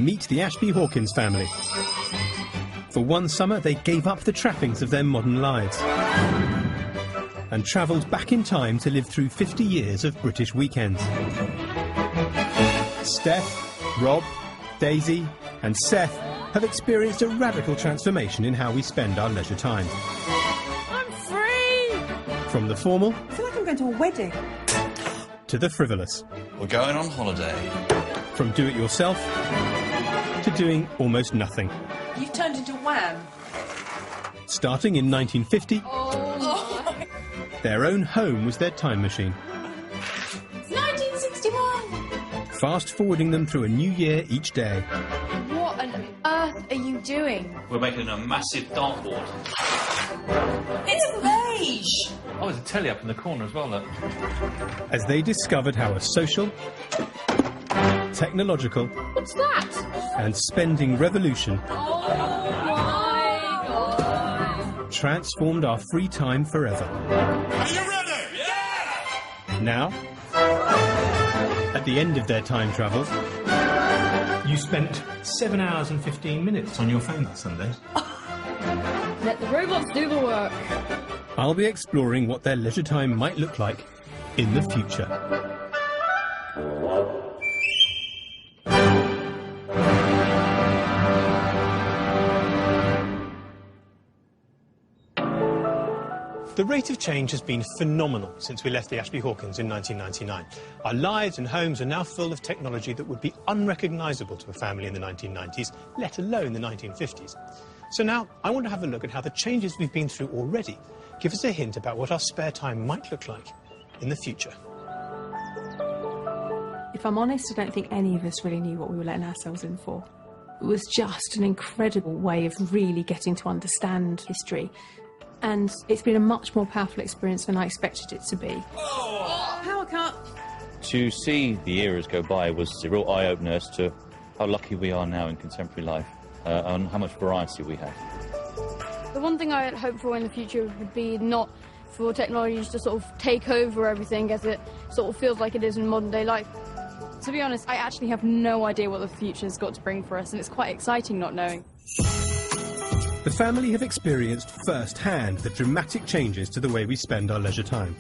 Meet the Ashby-Hawkins family. For one summer, they gave up the trappings of their modern lives and travelled back in time to live through 50 years of British weekends. Steph, Rob, Daisy and Seth have experienced a radical transformation in how we spend our leisure time. I'm free! From the formal... I feel like I'm going to a wedding. ...to the frivolous. We're going on holiday. From do-it-yourself to doing almost nothing. You've turned into Wham. Starting in 1950, Oh. their own home was their time machine. 1961! Fast-forwarding them through a new year each day. What on earth are you doing? We're making a massive dartboard. It's beige. Oh, there's a telly up in the corner as well, look. As they discovered how a social, technological What's that? and spending revolution Oh my god! transformed our free time forever. Are you ready? Yeah! Now, at the end of their time travel, you spent 7 hours and 15 minutes on your phone that Sunday. Let the robots do the work. I'll be exploring what their leisure time might look like in the future. The rate of change has been phenomenal since we left the Ashby-Hawkins in 1999. Our lives and homes are now full of technology that would be unrecognisable to a family in the 1990s, let alone the 1950s. So now I want to have a look at how the changes we've been through already give us a hint about what our spare time might look like in the future. If I'm honest, I don't think any of us really knew what we were letting ourselves in for. It was just an incredible way of really getting to understand history. And it's been a much more powerful experience than I expected it to be. Power cut. To see the eras go by was a real eye-opener as to how lucky we are now in contemporary life and how much variety we have. The one thing I'd hope for in the future would be not for technologies to sort of take over everything as it sort of feels like it is in modern day life. To be honest, I actually have no idea what the future's got to bring for us, and it's quite exciting not knowing. The family have experienced firsthand the dramatic changes to the way we spend our leisure time.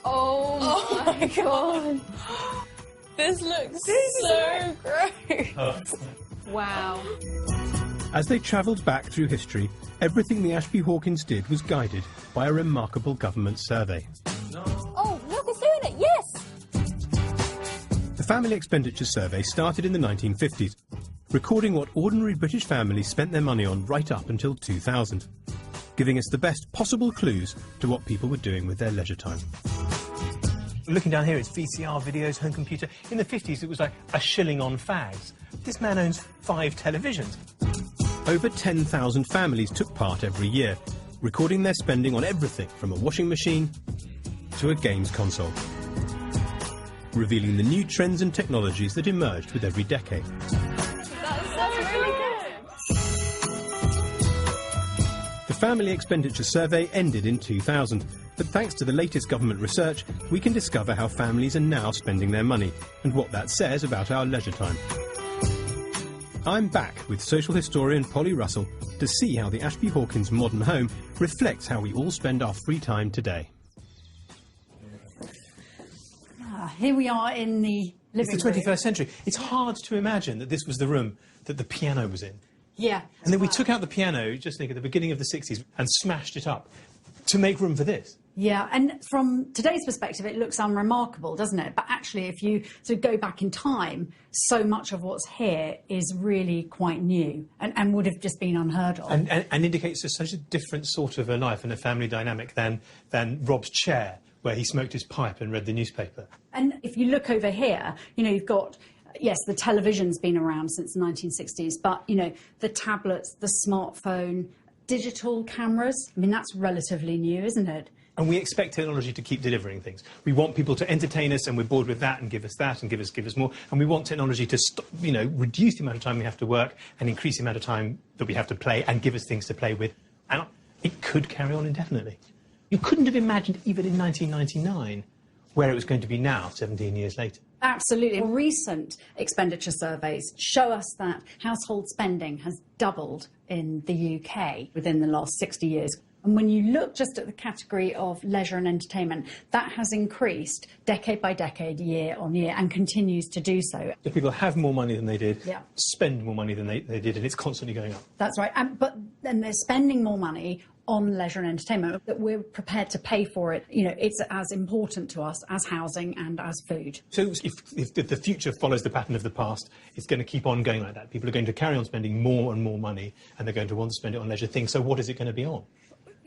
Oh my god! This looks so great. Wow. As they travelled back through history, everything the Ashby-Hawkins did was guided by a remarkable government survey. Oh, look, it's doing it, yes! The Family Expenditure Survey started in the 1950s, recording what ordinary British families spent their money on right up until 2000, giving us the best possible clues to what people were doing with their leisure time. Looking down here, it's VCR videos, home computer. In the 50s, it was like a shilling on fags. This man owns 5 televisions. Over 10,000 families took part every year, recording their spending on everything from a washing machine to a games console, revealing the new trends and technologies that emerged with every decade. That's really good. The Family Expenditure Survey ended in 2000, but thanks to the latest government research, we can discover how families are now spending their money and what that says about our leisure time. I'm back with social historian Polly Russell to see how the Ashby-Hawkins modern home reflects how we all spend our free time today. Here we are in the living It's the 21st room. century. It's hard to imagine that this was the room that the piano was in. Yeah. And then we took out the piano, just think, at the beginning of the 60s and smashed it up to make room for this. Yeah, and from today's perspective, it looks unremarkable, doesn't it? But actually, if you sort of go back in time, so much of what's here is really quite new and would have just been unheard of. And indicates there's such a different sort of a life and a family dynamic than Rob's chair, where he smoked his pipe and read the newspaper. And if you look over here, you know, you've got, yes, the television's been around since the 1960s, but, you know, the tablets, the smartphone, digital cameras, I mean, that's relatively new, isn't it? And we expect technology to keep delivering things. We want people to entertain us, and we're bored with that, and give us that, and give us more. And we want technology to reduce the amount of time we have to work and increase the amount of time that we have to play and give us things to play with. And it could carry on indefinitely. You couldn't have imagined even in 1999 where it was going to be now, 17 years later. Absolutely. Recent expenditure surveys show us that household spending has doubled in the UK within the last 60 years. And when you look just at the category of leisure and entertainment, that has increased decade by decade, year on year, and continues to do so. The people have more money than they did, Yeah. spend more money than they did, and it's constantly going up. That's right. But then they're spending more money on leisure and entertainment, that we're prepared to pay for it. You know, it's as important to us as housing and as food. So if the future follows the pattern of the past, it's going to keep on going like that. People are going to carry on spending more and more money, and they're going to want to spend it on leisure things. So what is it going to be on?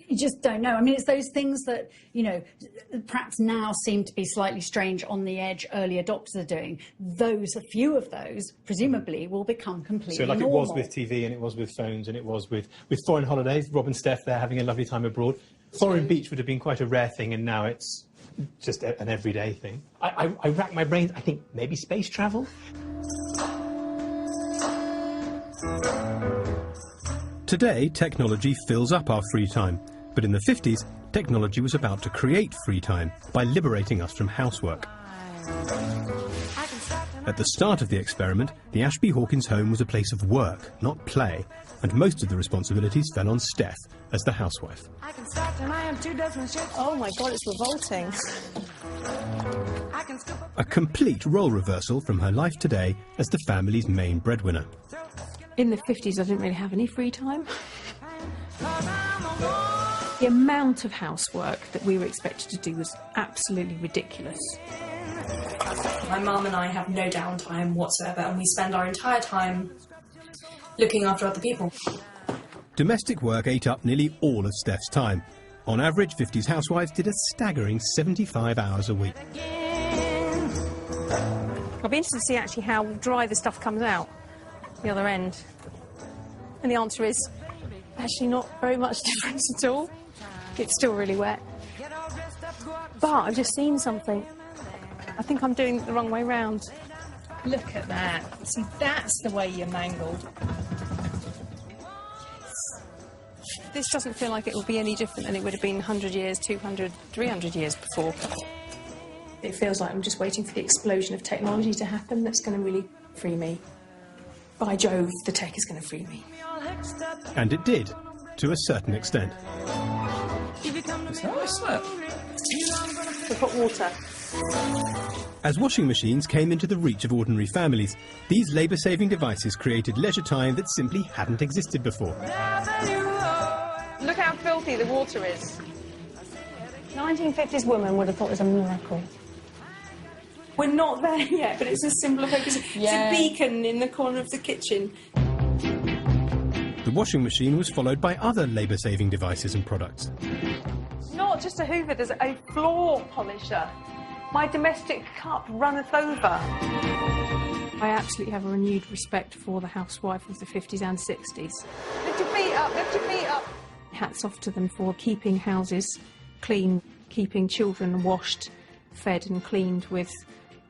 You just don't know. I mean, it's those things that, you know, perhaps now seem to be slightly strange, on the edge, early adopters are doing. A few of those, presumably, will become completely So like normal. it was with TV, and it was with phones, and it was with foreign holidays. Rob and Steph, they're having a lovely time abroad. Foreign beach would have been quite a rare thing, and now it's just an everyday thing. I rack my brains. I think maybe space travel? Today, technology fills up our free time. But in the 50s, technology was about to create free time by liberating us from housework. At the start of the experiment, the Ashby Hawkins home was a place of work, not play, and most of the responsibilities fell on Steph as the housewife. Oh my God, it's revolting. A complete role reversal from her life today as the family's main breadwinner. In the 50s, I didn't really have any free time. The amount of housework that we were expected to do was absolutely ridiculous. My mum and I have no downtime whatsoever, and we spend our entire time looking after other people. Domestic work ate up nearly all of Steph's time. On average, 50s housewives did a staggering 75 hours a week. I'll be interested to see actually how dry the stuff comes out the other end. And the answer is actually not very much difference at all. It's still really wet. But I've just seen something. I think I'm doing it the wrong way round. Look at that. See, that's the way you're mangled. This doesn't feel like it will be any different than it would have been 100 years, 200, 300 years before. It feels like I'm just waiting for the explosion of technology to happen that's going to really free me. By Jove, the tech is going to free me. And it did, to a certain extent. We've got water. As washing machines came into the reach of ordinary families, these labour-saving devices created leisure time that simply hadn't existed before. Look how filthy the water is. 1950s woman would have thought it was a miracle. We're not there yet, but it's a symbol of hope. It's a beacon in the corner of the kitchen. The washing machine was followed by other labour-saving devices and products. Not just a hoover, there's a floor polisher. My domestic cup runneth over. I absolutely have a renewed respect for the housewife of the 50s and 60s. Lift your feet up, lift your feet up. Hats off to them for keeping houses clean, keeping children washed, fed and cleaned with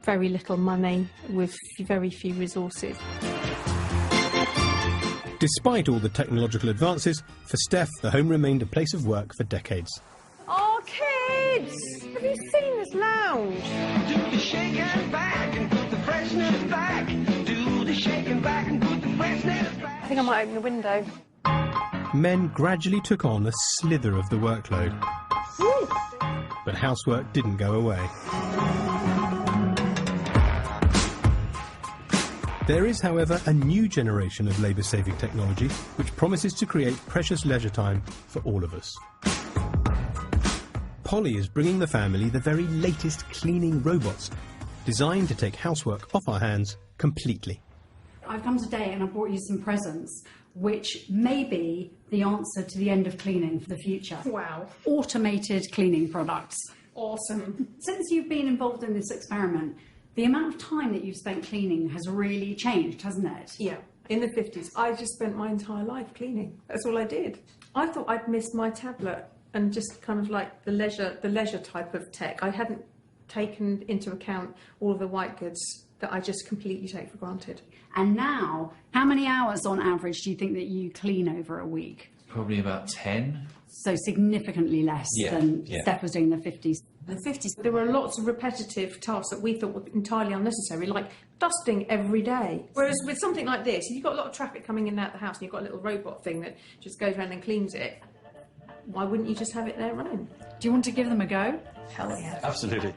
very little money, with very few resources. Despite all the technological advances, for Steph, the home remained a place of work for decades. Oh, kids! Have you seen this lounge? Do the shake and back and put the freshness back. Do the shake and back and put the freshness back. I think I might open the window. Men gradually took on a slither of the workload. Woo! But housework didn't go away. There is, however, a new generation of labour-saving technology which promises to create precious leisure time for all of us. Polly is bringing the family the very latest cleaning robots, designed to take housework off our hands completely. I've come today and I brought you some presents which may be the answer to the end of cleaning for the future. Wow. Automated cleaning products. Awesome. Since you've been involved in this experiment, the amount of time that you've spent cleaning has really changed, hasn't it? Yeah. In the 50s, I just spent my entire life cleaning. That's all I did. I thought I'd missed my tablet and just kind of like the leisure type of tech. I hadn't taken into account all of the white goods that I just completely take for granted. And now, how many hours on average do you think that you clean over a week? Probably about 10. So significantly less than Steph was doing in the 50s. In the 50s, there were lots of repetitive tasks that we thought were entirely unnecessary, like dusting every day. Whereas with something like this, if you've got a lot of traffic coming in and out of the house and you've got a little robot thing that just goes around and cleans it, why wouldn't you just have it there running? Do you want to give them a go? Hell yeah. Absolutely.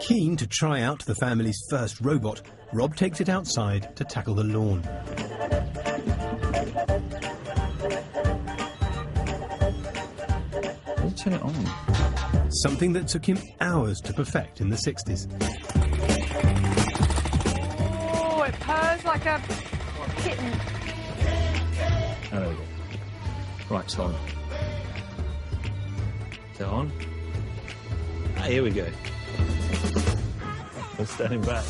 Keen to try out the family's first robot, Rob takes it outside to tackle the lawn. Turn it on. Something that took him hours to perfect in the 60s. Oh, it purrs like a kitten. Oh, there we go. Right, it's on. Is it on? Ah, here we go. I'm standing back.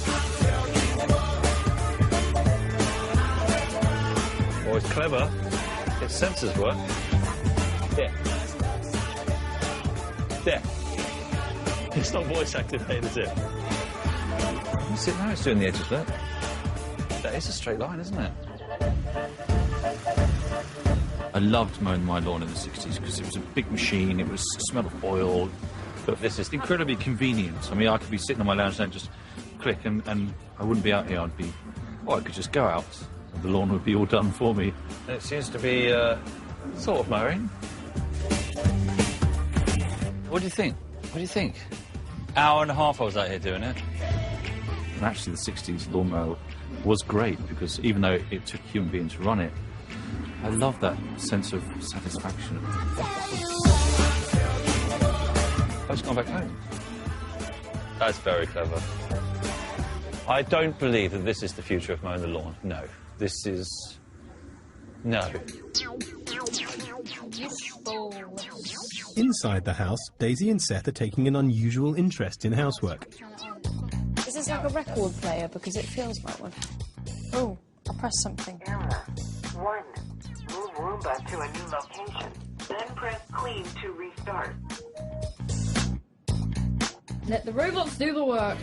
Oh, it's clever. Its sensors work. There. There. It's not voice activated, is it? You see, now it's doing the edges, look. That is a straight line, isn't it? I loved mowing my lawn in the 60s because it was a big machine, it smelled of oil. But this is incredibly convenient. I mean, I could be sitting on my lounge and just click and I wouldn't be out here. I could just go out and the lawn would be all done for me. And it seems to be sort of mowing. What do you think? What do you think? Hour and a half I was out here doing it. And actually the 60s lawnmower was great because even though it took human beings to run it, I love that sense of satisfaction. I've just gone back home. That's very clever. I don't believe that this is the future of mowing the lawn. No. This is... No. Inside the house, Daisy and Seth are taking an unusual interest in housework. Is this like a record player? Because it feels like one. Oh, I pressed something. Error. 1. Move Roomba to a new location. Then press clean to restart. Let the robots do the work.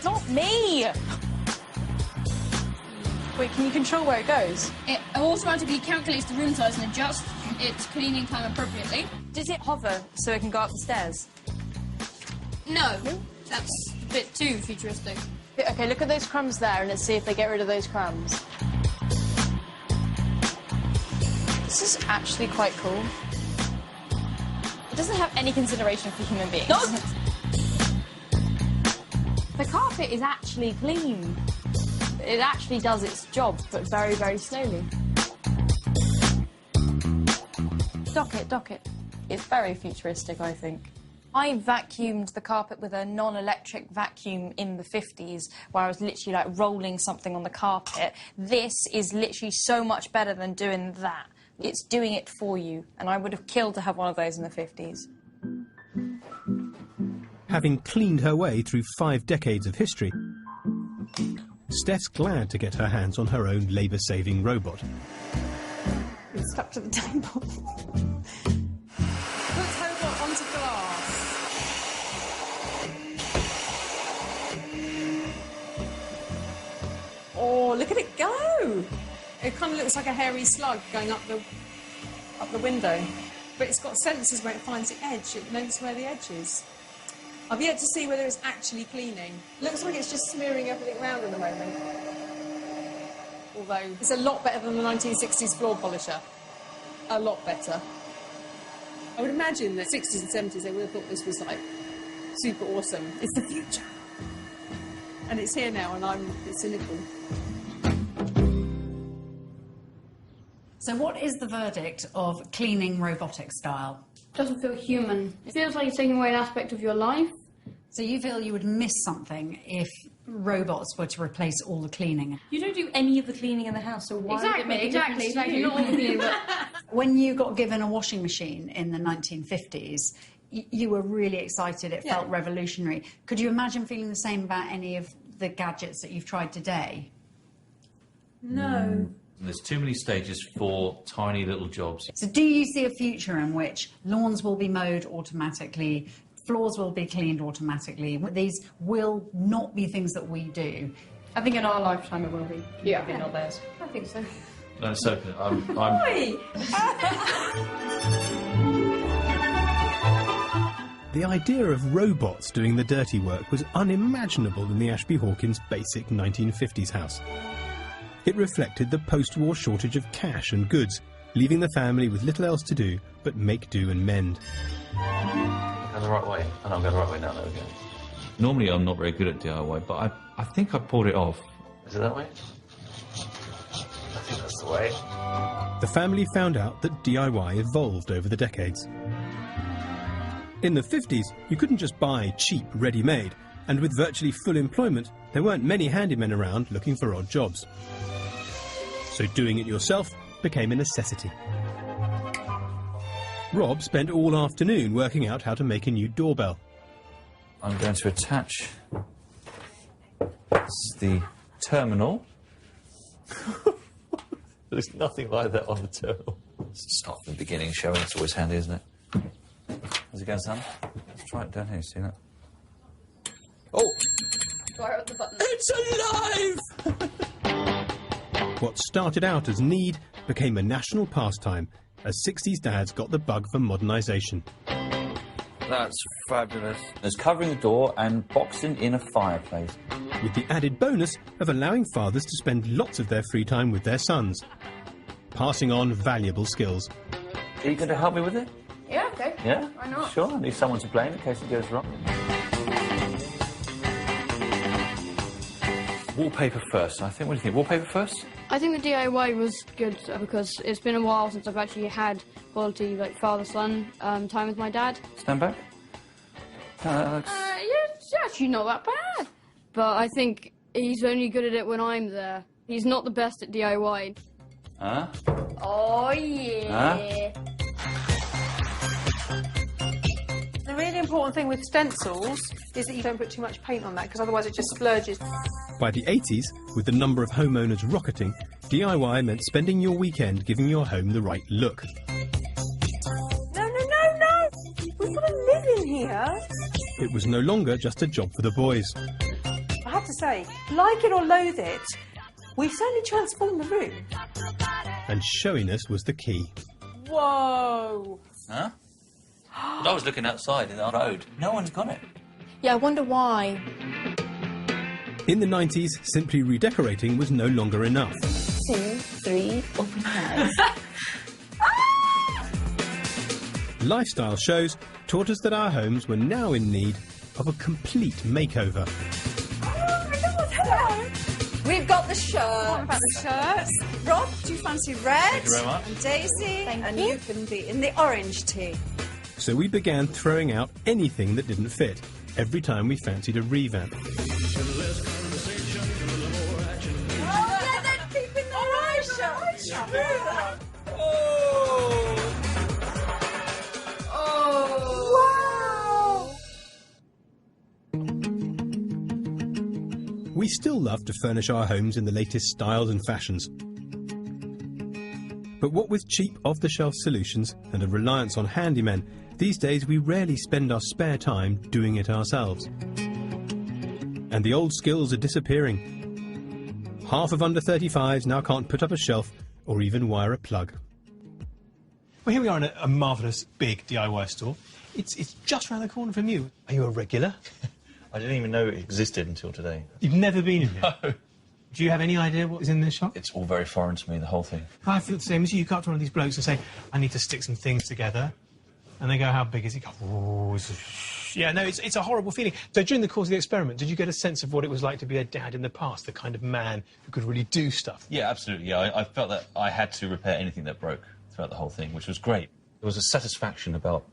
Not me! Wait, can you control where it goes? It automatically calculates the room size and adjusts its cleaning time appropriately. Does it hover so it can go up the stairs? No, that's a bit too futuristic. Okay, look at those crumbs there and let's see if they get rid of those crumbs. This is actually quite cool. It doesn't have any consideration for human beings. No! The carpet is actually clean. It actually does its job, but very, very slowly. Dock it. It's very futuristic, I think. I vacuumed the carpet with a non-electric vacuum in the 50s, where I was literally like rolling something on the carpet. This is literally so much better than doing that. It's doing it for you, and I would have killed to have one of those in the 50s. Having cleaned her way through 5 decades of history, Steph's glad to get her hands on her own labour-saving robot. It's stuck to the table. Put robot onto glass. Oh, look at it go! It kind of looks like a hairy slug going up the window. But it's got sensors where it finds the edge. It knows where the edge is. I've yet to see whether it's actually cleaning. Looks like it's just smearing everything around at the moment. Although it's a lot better than the 1960s floor polisher. A lot better. I would imagine that 60s and 70s they would have thought this was like super awesome. It's the future. And it's here now and I'm a bit cynical. So what is the verdict of cleaning robotic style? Doesn't feel human. It feels like it's taking away an aspect of your life. So you feel you would miss something if robots were to replace all the cleaning? You don't do any of the cleaning in the house, so why would it make a difference to you? Not all the cleaning, but... When you got given a washing machine in the 1950s, you were really excited. It felt revolutionary. Could you imagine feeling the same about any of the gadgets that you've tried today? No. There's too many stages for tiny little jobs. So do you see a future in which lawns will be mowed automatically, floors will be cleaned automatically? These will not be things that we do. I think in our lifetime it will be. Yeah. Maybe not theirs. I think so. No, so I'm The idea of robots doing the dirty work was unimaginable in the Ashby Hawkins' basic 1950s house. It reflected the post-war shortage of cash and goods, leaving the family with little else to do but make do and mend. Go the right way. I know I'm going the right way now, there we go. Normally I'm not very good at DIY, but I think I pulled it off. Is it that way? I think that's the way. The family found out that DIY evolved over the decades. In the 50s, you couldn't just buy cheap, ready-made, and with virtually full employment, there weren't many handymen around looking for odd jobs. So doing it yourself became a necessity. Rob spent all afternoon working out how to make a new doorbell. I'm going to attach the terminal. There's nothing like that on the terminal. Start from the beginning, showing it's always handy, isn't it? How's it going, Sam? Let's try it down here, see that? Oh! Fire up the button. It's alive! What started out as need became a national pastime as 60s dads got the bug for modernisation. That's fabulous. There's covering the door and boxing in a fireplace. With the added bonus of allowing fathers to spend lots of their free time with their sons, passing on valuable skills. Are you going to help me with it? Yeah, okay. Yeah? Why not? Sure, I need someone to blame in case it goes wrong. Wallpaper first. I think, what do you think? Wallpaper first? I think the DIY was good because it's been a while since I've actually had quality, like, father-son time with my dad. Stand back. Yeah, it's actually not that bad. But I think he's only good at it when I'm there. He's not the best at DIY. Huh? Oh, yeah. Huh? The really important thing with stencils is that you don't put too much paint on that, because otherwise it just splurges. By the 80s, with the number of homeowners rocketing, DIY meant spending your weekend giving your home the right look. No! We've got to live in here. It was no longer just a job for the boys. I have to say, like it or loathe it, we've certainly transformed the room. And showiness was the key. Whoa! Huh? But I was looking outside in the road. No one's got it. Yeah, I wonder why. In the 90s, simply redecorating was no longer enough. 2, 3, open eyes. Lifestyle shows taught us that our homes were now in need of a complete makeover. We've got the shirts. What about the shirts? Rob, do you fancy red? Thank you very much. And Daisy, Thank you you. can be in the orange tea. So we began throwing out anything that didn't fit every time we fancied a revamp. Oh, yeah, they're keeping the right shirts. Oh, wow. We still love to furnish our homes in the latest styles and fashions. But what with cheap off-the-shelf solutions and a reliance on handymen, these days we rarely spend our spare time doing it ourselves. And the old skills are disappearing. Half of under 35s now can't put up a shelf or even wire a plug. Well, here we are in a marvellous big DIY store. It's just around the corner from you. Are you a regular? I didn't even know it existed until today. You've never been in here? No. Do you have any idea what is in this shop? It's all very foreign to me, the whole thing. I feel the same as you. You go up to one of these blokes and say, I need to stick some things together. And they go, how big is it? You go, oh, yeah, no, it's a horrible feeling. So during the course of the experiment, did you get a sense of what it was like to be a dad in the past, the kind of man who could really do stuff? Yeah, absolutely. Yeah, I felt that I had to repair anything that broke throughout the whole thing, which was great. There was a satisfaction about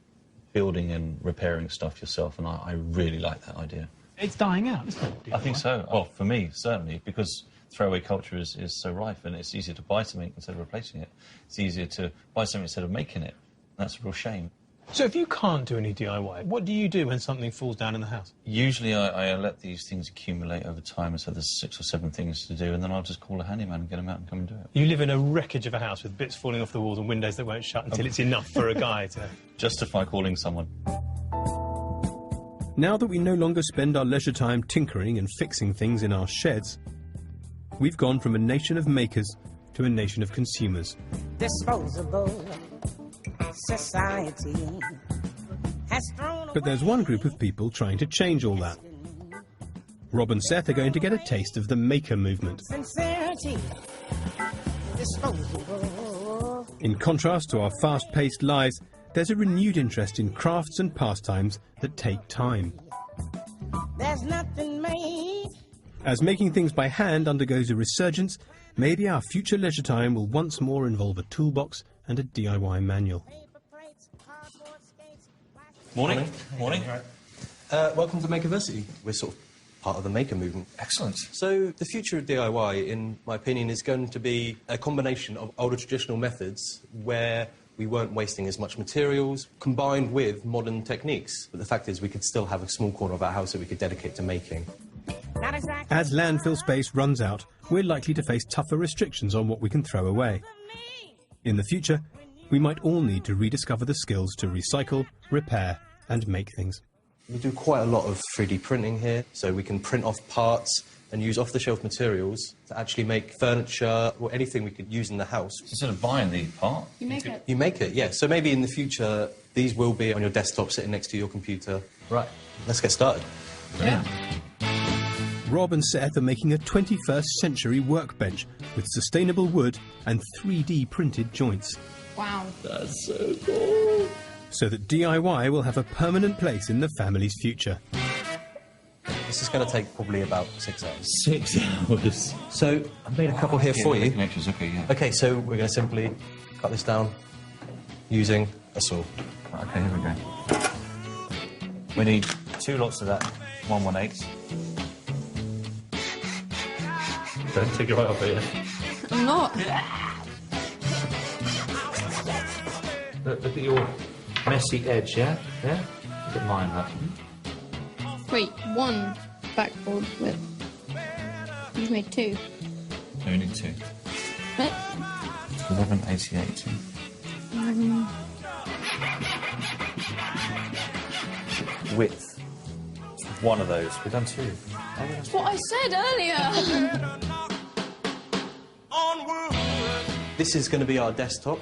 building and repairing stuff yourself, and I really like that idea. It's dying out, isn't it? I think so. Well, for me, certainly, because throwaway culture is so rife, and it's easier to buy something instead of replacing it. It's easier to buy something instead of making it. That's a real shame. So if you can't do any DIY, what do you do when something falls down in the house? Usually I let these things accumulate over time, and so there's 6 or 7 things to do, and then I'll just call a handyman and get him out and come and do it. You live in a wreckage of a house with bits falling off the walls and windows that won't shut until it's enough for a guy to... Justify calling someone. Now that we no longer spend our leisure time tinkering and fixing things in our sheds, we've gone from a nation of makers to a nation of consumers. Disposable society has thrown But there's one group of people trying to change all that. Rob and Seth are going to get a taste of the maker movement. In contrast to our fast-paced lives, there's a renewed interest in crafts and pastimes that take time. There's nothing made. As making things by hand undergoes a resurgence, maybe our future leisure time will once more involve a toolbox and a DIY manual. Morning. Morning. Welcome to Makerversity. We're sort of part of the maker movement. Excellent. So the future of DIY, in my opinion, is going to be a combination of older traditional methods where we weren't wasting as much materials, combined with modern techniques. But the fact is we could still have a small corner of our house that we could dedicate to making. As landfill space runs out, we're likely to face tougher restrictions on what we can throw away. In the future, we might all need to rediscover the skills to recycle, repair and make things. We do quite a lot of 3D printing here, so we can print off parts and use off-the-shelf materials to actually make furniture or anything we could use in the house. So instead of buying the part... You make it. You make it, yeah. So maybe in the future, these will be on your desktop sitting next to your computer. Right, let's get started. Yeah. Rob and Seth are making a 21st century workbench with sustainable wood and 3D printed joints. Wow. That's so cool. So that DIY will have a permanent place in the family's future. This is going to take probably about 6 hours. 6 hours. So I've made a couple here for you. Connections. Okay, yeah. Okay, so we're going to simply cut this down using a saw. Okay, here we go. We need 2 lots of that 1/1/8. Don't take your eye off it. I'm not. Look at your messy edge, yeah? Yeah? Look at mine, that. Wait, one backboard width. You've made 2. No, we need 2. What? 1188. Width. One of those. We've done 2. That's what I said earlier. This is going to be our desktop.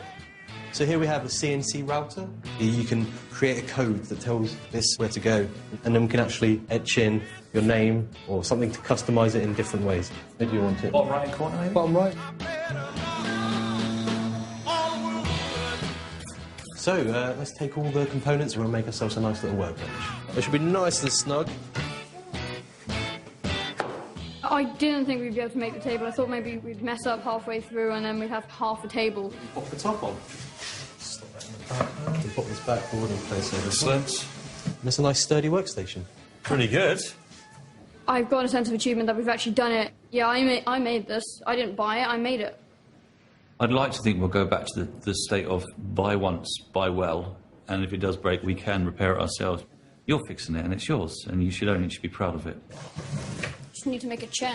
So here we have a CNC router. You can create a code that tells this where to go, and then we can actually etch in your name or something to customise it in different ways. Where do you want it? Bottom right corner, maybe? Bottom right. So let's take all the components and we'll make ourselves a nice little workbench. It should be nice and snug. I didn't think we'd be able to make the table. I thought maybe we'd mess up halfway through and then we'd have half a table. Pop the top on. Slot that in the back. And pop this backboard in place over. Excellent. And it's a nice sturdy workstation. Pretty good. I've got a sense of achievement that we've actually done it. Yeah, I made this. I didn't buy it, I made it. I'd like to think we'll go back to the state of buy once, buy well, and if it does break, we can repair it ourselves. You're fixing it and it's yours, and you should own it, you should be proud of it. Just need to make a chair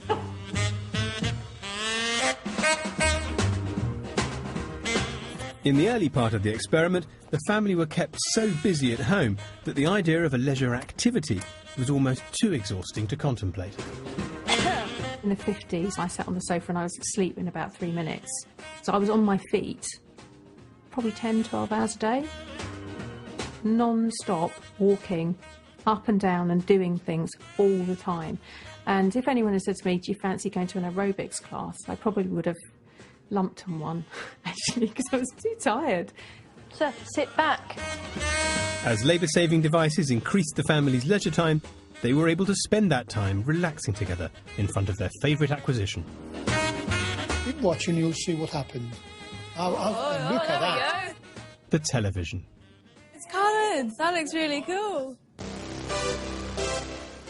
now. In the early part of the experiment, the family were kept so busy at home that the idea of a leisure activity was almost too exhausting to contemplate. In the 50s, I sat on the sofa and I was asleep in about 3 minutes. So I was on my feet probably 10, 12 hours a day, non-stop, walking up and down and doing things all the time. And if anyone had said to me, do you fancy going to an aerobics class, I probably would have lumped on one, actually, because I was too tired. So, sit back. As labour-saving devices increased the family's leisure time, they were able to spend that time relaxing together in front of their favourite acquisition. Keep watching, you'll see what happens. Look at that. The television. It's coloured. That looks really cool.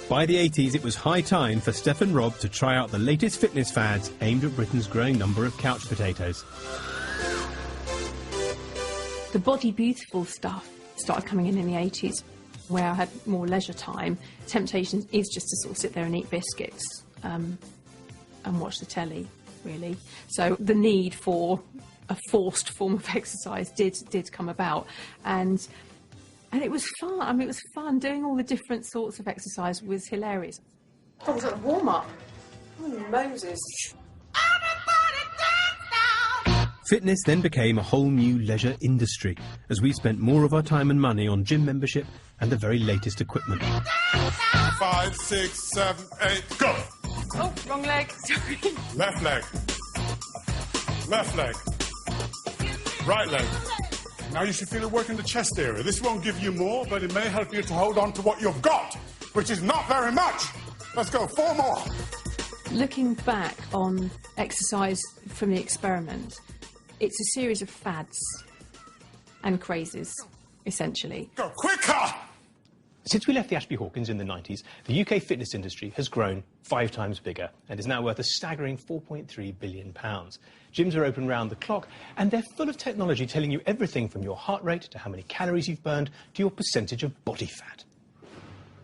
By the 80s, it was high time for Steph and Rob to try out the latest fitness fads aimed at Britain's growing number of couch potatoes. The Body Beautiful stuff started coming in the 80s, where I had more leisure time. Temptation is just to sort of sit there and eat biscuits and watch the telly, really. So the need for a forced form of exercise did come about, and it was fun. I mean, it was fun. Doing all the different sorts of exercise was hilarious. Oh, was that a warm-up? Oh, Moses. Fitness then became a whole new leisure industry, as we spent more of our time and money on gym membership and the very latest equipment. 5, 6, 7, 8, go! Oh, wrong leg. Sorry. Left leg. Left leg. Right leg. Now you should feel it work in the chest area. This won't give you more, but it may help you to hold on to what you've got, which is not very much. Let's go, 4 more. Looking back on exercise from the experiment, it's a series of fads and crazes, essentially. Go quicker! Since we left the Ashby Hawkins in the 90s, the UK fitness industry has grown 5 times bigger and is now worth a staggering £4.3 billion. Gyms are open round the clock and they're full of technology telling you everything from your heart rate to how many calories you've burned to your percentage of body fat.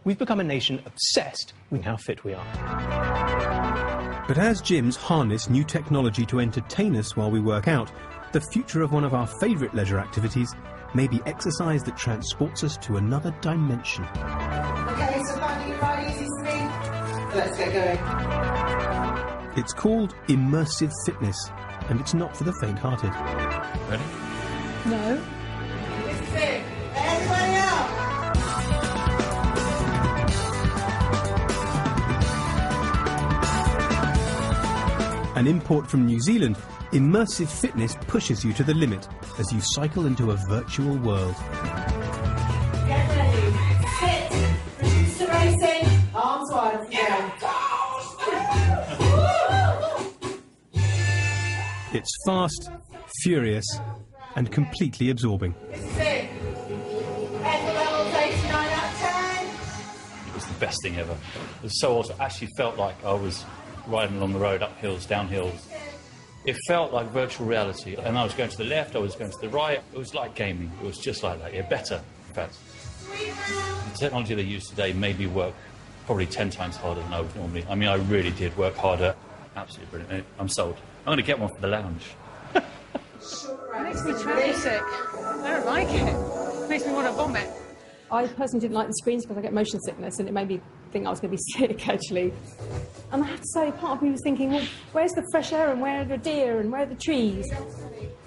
We've become a nation obsessed with how fit we are. But as gyms harness new technology to entertain us while we work out, the future of one of our favourite leisure activities may be exercise that transports us to another dimension. Okay, so back you right, easy sleep. Let's get going. It's called immersive fitness, and it's not for the faint-hearted. Ready? No. This is it. Everybody up. An import from New Zealand, immersive fitness pushes you to the limit as you cycle into a virtual world. Get ready. Sit. Reduce to racing. Arms wide. Off you go. It's fast, furious, and completely absorbing. This is it. Effort levels 89 out of 10. It was the best thing ever. It was so awesome. I actually felt like I was riding along the road, up hills, down hills. It felt like virtual reality. And I was going to the left, I was going to the right. It was like gaming. It was just like that. Yeah, better, in fact. The technology they use today made me work probably 10 times harder than I would normally. I mean, I really did work harder. Absolutely brilliant. I'm sold. I'm going to get one for the lounge. It makes me travel sick. I don't like it. It makes me want to vomit. I personally didn't like the screens because I get motion sickness and it made me think I was going to be sick, actually. And I have to say, part of me was thinking, well, where's the fresh air and where are the deer and where are the trees?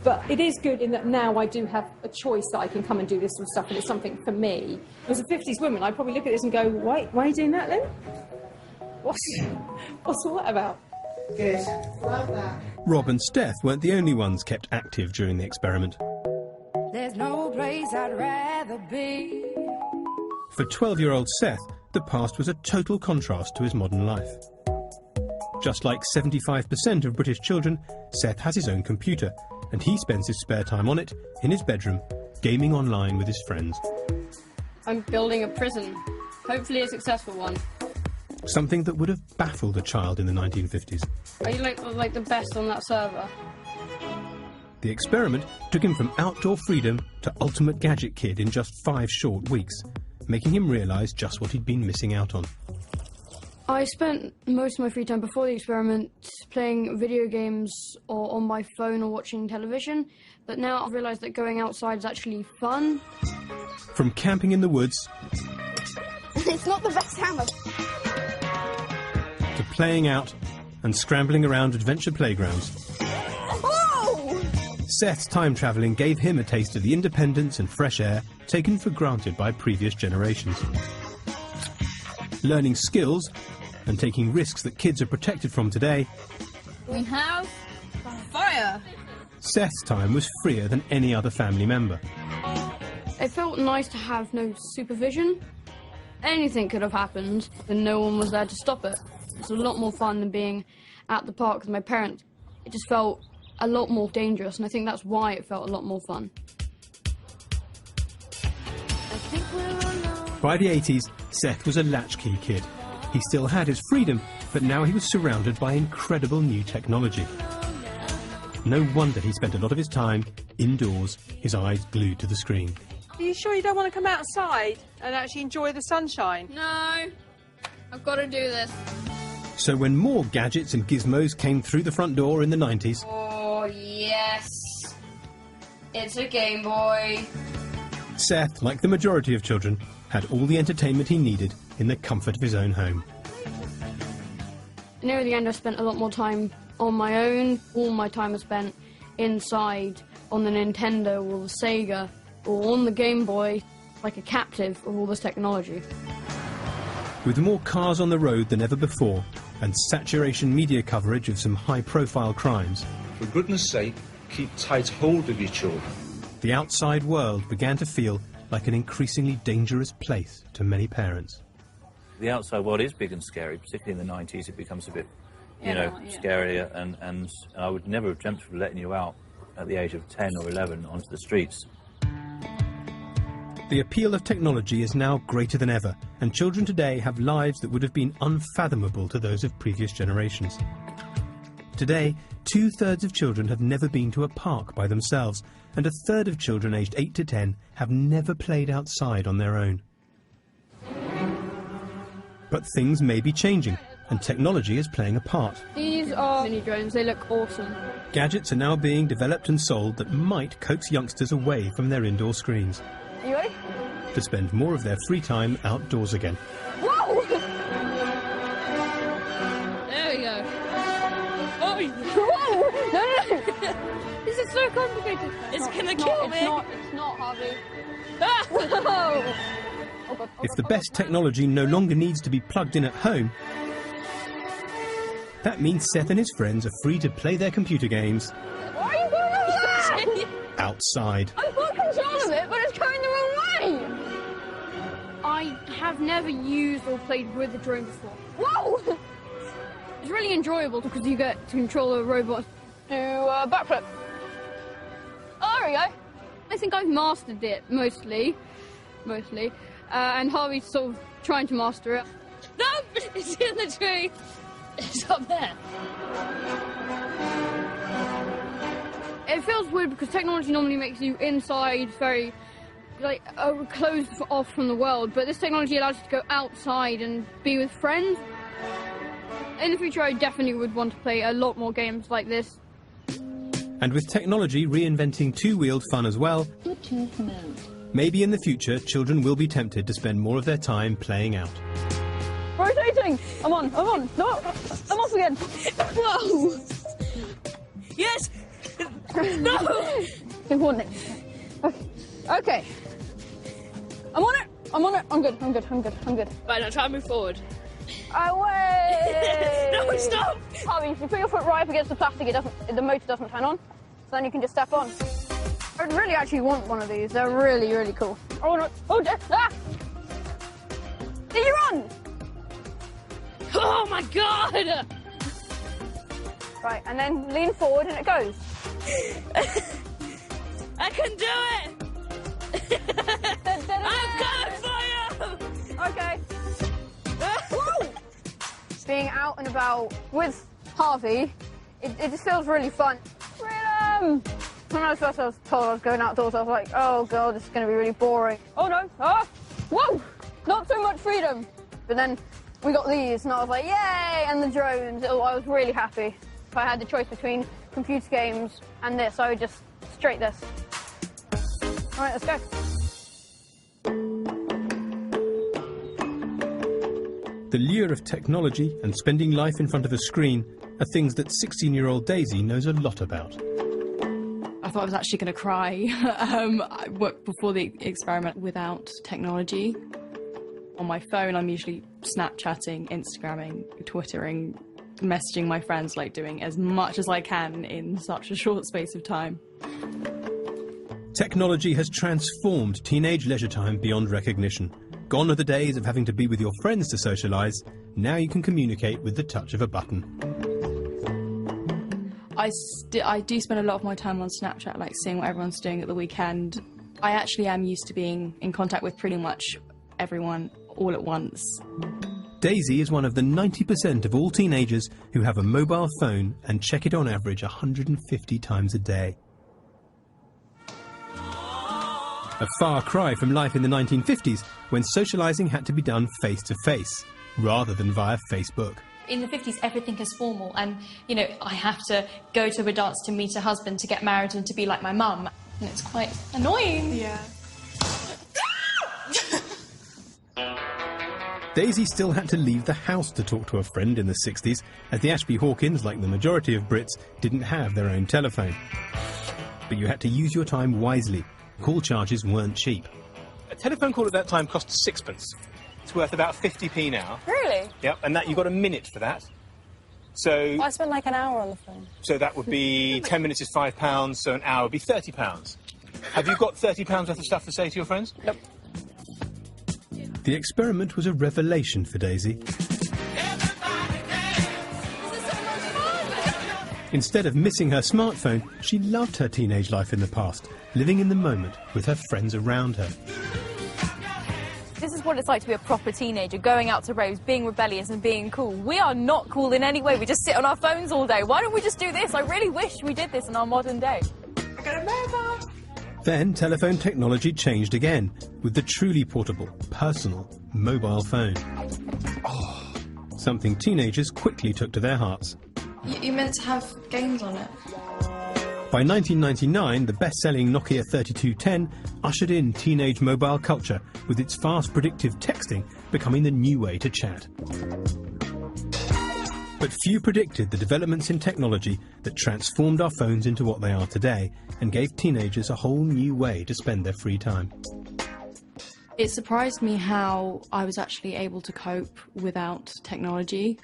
But it is good in that now I do have a choice that I can come and do this sort of stuff and it's something for me. As a 50s woman, I'd probably look at this and go, why are you doing that then? What's all that about? Good. Love that. Rob and Steph weren't the only ones kept active during the experiment. There's no place I'd rather be. For 12-year-old Seth, the past was a total contrast to his modern life. Just like 75% of British children, Seth has his own computer, and he spends his spare time on it, in his bedroom, gaming online with his friends. I'm building a prison. Hopefully a successful one. Something that would have baffled a child in the 1950s. Are you like the best on that server? The experiment took him from outdoor freedom to ultimate gadget kid in just 5 short weeks, making him realise just what he'd been missing out on. I spent most of my free time before the experiment playing video games or on my phone or watching television, but now I've realised that going outside is actually fun. From camping in the woods It's not the best hammer. to playing out and scrambling around adventure playgrounds, Seth's time travelling gave him a taste of the independence and fresh air taken for granted by previous generations. Learning skills and taking risks that kids are protected from today, We have fire. Seth's time was freer than any other family member. It felt nice to have no supervision. Anything could have happened and no one was there to stop it. It's a lot more fun than being at the park with my parents. It just felt a lot more dangerous, and I think that's why it felt a lot more fun. By the 80s, Seth was a latchkey kid. He still had his freedom, but now he was surrounded by incredible new technology. No wonder he spent a lot of his time indoors, his eyes glued to the screen. Are you sure you don't want to come outside and actually enjoy the sunshine? No, I've got to do this. So when more gadgets and gizmos came through the front door in the 90s, Oh, yes. It's a Game Boy. Seth, like the majority of children, had all the entertainment he needed in the comfort of his own home. Near the end, I spent a lot more time on my own. All my time was spent inside on the Nintendo or the Sega or on the Game Boy. like a captive of all this technology. With more cars on the road than ever before, and saturation media coverage of some high-profile crimes, For goodness sake, keep tight hold of your children. the outside world began to feel like an increasingly dangerous place to many parents. The outside world is big and scary, particularly in the 90s. It becomes a bit, scarier, and I would never have dreamt of letting you out at the age of 10 or 11 onto the streets. The appeal of technology is now greater than ever, and children today have lives that would have been unfathomable to those of previous generations. Today, 2/3 of children have never been to a park by themselves, and 1/3 of children aged 8 to 10 have never played outside on their own. But things may be changing, and technology is playing a part. These are mini drones, they look awesome. Gadgets are now being developed and sold that might coax youngsters away from their indoor screens, Are you ready? to spend more of their free time outdoors again. Whoa! There we go. Oh, whoa! No! This is so complicated. It's gonna kill me. It's not, Harvey. Whoa! Oh God. If the best technology no longer needs to be plugged in at home, that means Seth and his friends are free to play their computer games Why are you going like that? outside. I've got control of it, but it's going the wrong way! I have never used or played with a drone before. Whoa! It's really enjoyable because you get to control a robot. Do a backflip. Oh, there we go. I think I've mastered it, mostly. And Harvey's sort of trying to master it. No! It's in the tree. It's up there. It feels weird because technology normally makes you inside, very closed off from the world, but this technology allows you to go outside and be with friends. In the future, I definitely would want to play a lot more games like this. And with technology reinventing two-wheeled fun as well, Bluetooth mode. maybe in the future children will be tempted to spend more of their time playing out. Rotating! I'm on! No! I'm off again! Whoa! Yes! No! Important. Okay. I'm on it! I'm good. Right, now try and move forward. Away! No, stop! Harvey, if you put your foot right up against the plastic, the motor doesn't turn on. So then you can just step on. I really actually want one of these. They're really, really cool. Oh no! Oh, ah! Did you run? Oh my God! Right, and then lean forward and it goes. I can do it! I'm going for you! Okay. Woo! Being out and about with Harvey, it just feels really fun. Freedom! When I was told I was going outdoors, I was like, oh God, this is going to be really boring. Oh no! Ah! Whoa! Not so much freedom! But then we got these and I was like, yay! And the drones, I was really happy. If I had the choice between computer games and this, I would just straight this. Alright, let's go. The lure of technology and spending life in front of a screen are things that 16-year-old Daisy knows a lot about. I thought I was actually going to cry. I worked before the experiment without technology. On my phone, I'm usually Snapchatting, Instagramming, Twittering, messaging my friends, like doing as much as I can in such a short space of time. Technology has transformed teenage leisure time beyond recognition. Gone are the days of having to be with your friends to socialise. Now you can communicate with the touch of a button. I do spend a lot of my time on Snapchat, like seeing what everyone's doing at the weekend. I actually am used to being in contact with pretty much everyone all at once. Daisy is one of the 90% of all teenagers who have a mobile phone and check it on average 150 times a day. A far cry from life in the 1950s, when socialising had to be done face-to-face, rather than via Facebook. In the 50s, everything is formal, and, you know, I have to go to a dance to meet a husband, to get married and to be like my mum, and it's quite annoying. Yeah. Daisy still had to leave the house to talk to a friend in the 60s, as the Ashby Hawkins, like the majority of Brits, didn't have their own telephone. But you had to use your time wisely. Call charges weren't cheap. A telephone call at that time cost sixpence. It's worth about 50p now. Really? Yep, and that you got a minute for that. So I spent like an hour on the phone. So that would be 10 minutes is £5, so an hour would be £30. Have you got £30 worth of stuff to say to your friends? Nope. The experiment was a revelation for Daisy. Instead of missing her smartphone, she loved her teenage life in the past, living in the moment with her friends around her. This is what it's like to be a proper teenager, going out to raves, being rebellious and being cool. We are not cool in any way. We just sit on our phones all day. Why don't we just do this? I really wish we did this in our modern day. I got a mobile. Then telephone technology changed again, with the truly portable, personal, mobile phone. Oh, something teenagers quickly took to their hearts. You meant to have games on it. By 1999, the best-selling Nokia 3210 ushered in teenage mobile culture, with its fast predictive texting becoming the new way to chat. But few predicted the developments in technology that transformed our phones into what they are today and gave teenagers a whole new way to spend their free time. It surprised me how I was actually able to cope without technology.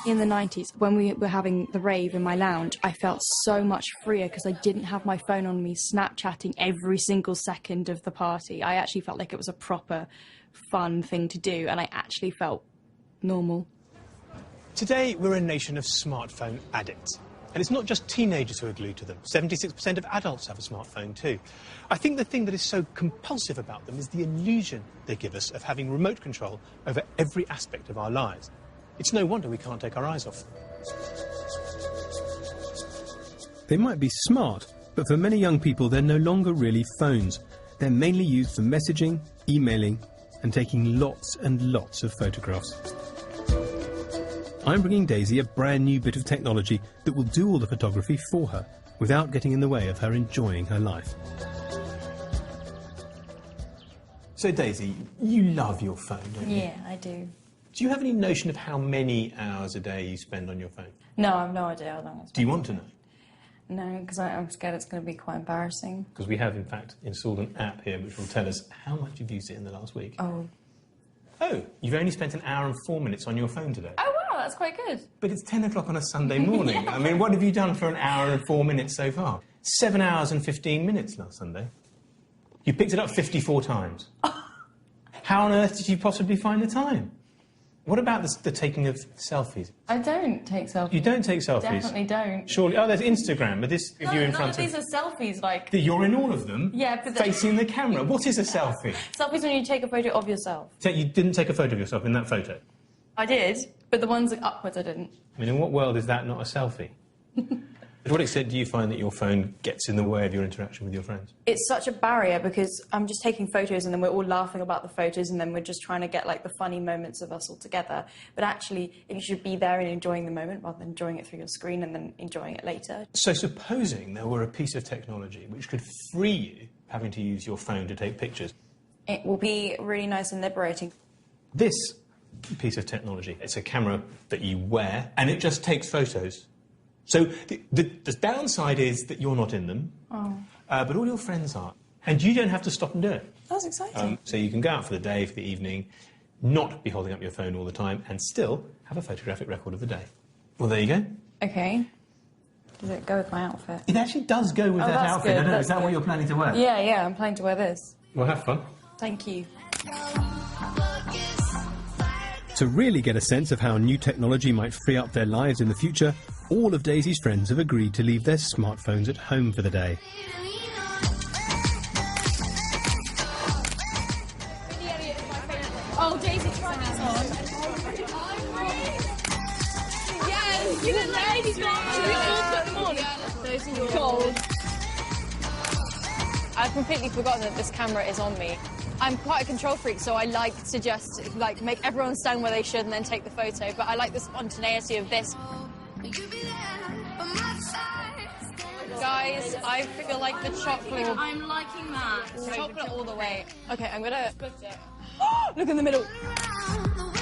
In the 90s, when we were having the rave in my lounge, I felt so much freer because I didn't have my phone on me Snapchatting every single second of the party. I actually felt like it was a proper, fun thing to do, and I actually felt normal. Today, we're a nation of smartphone addicts. And it's not just teenagers who are glued to them. 76% of adults have a smartphone too. I think the thing that is so compulsive about them is the illusion they give us of having remote control over every aspect of our lives. It's no wonder we can't take our eyes off them. They might be smart, but for many young people they're no longer really phones. They're mainly used for messaging, emailing, and taking lots and lots of photographs. I'm bringing Daisy a brand new bit of technology that will do all the photography for her, without getting in the way of her enjoying her life. So Daisy, you love your phone, don't you? Yeah, I do. Do you have any notion of how many hours a day you spend on your phone? No, I have no idea how long I spend. Do you want to know? No, because I'm scared it's going to be quite embarrassing. Because we have, in fact, installed an app here which will tell us how much you've used it in the last week. Oh. Oh, you've only spent an hour and 4 minutes on your phone today. Oh, wow, that's quite good. But it's 10 o'clock on a Sunday morning. Yeah. I mean, what have you done for an hour and 4 minutes so far? 7 hours and 15 minutes last Sunday. You picked it up 54 times. How on earth did you possibly find the time? What about the taking of selfies? I don't take selfies. You don't take selfies? Definitely don't. Surely. Oh, there's Instagram, but this of you in front of... these are selfies, like... You're in all of them? Yeah, but... Facing the camera. What is a selfie? Selfies when you take a photo of yourself. So you didn't take a photo of yourself in that photo? I did, but the ones upwards I didn't. I mean, in what world is that not a selfie? To what extent do you find that your phone gets in the way of your interaction with your friends? It's such a barrier because I'm just taking photos and then we're all laughing about the photos and then we're just trying to get, like, the funny moments of us all together. But actually, you should be there and enjoying the moment rather than enjoying it through your screen and then enjoying it later. So supposing there were a piece of technology which could free you having to use your phone to take pictures... It will be really nice and liberating. This piece of technology, it's a camera that you wear and it just takes photos. So the downside is that you're not in them, but all your friends are. And you don't have to stop and do it. That's exciting. So you can go out for the day, for the evening, not be holding up your phone all the time, and still have a photographic record of the day. Well, there you go. OK. Does it go with my outfit? It actually does go with that outfit. Good. I don't know, is that what you're planning to wear? Yeah, I'm planning to wear this. Well, have fun. Thank you. To really get a sense of how new technology might free up their lives in the future, all of Daisy's friends have agreed to leave their smartphones at home for the day. Oh, Daisy, try this on. Yes, you look like Should we all put them on? Those are cold. I've completely forgotten that this camera is on me. I'm quite a control freak, so I like to just, like, make everyone stand where they should and then take the photo, but I like the spontaneity of this. Guys, I feel like the chocolate... I'm liking that. Chocolate all the way. Okay, I'm gonna... Look in the middle. Oh,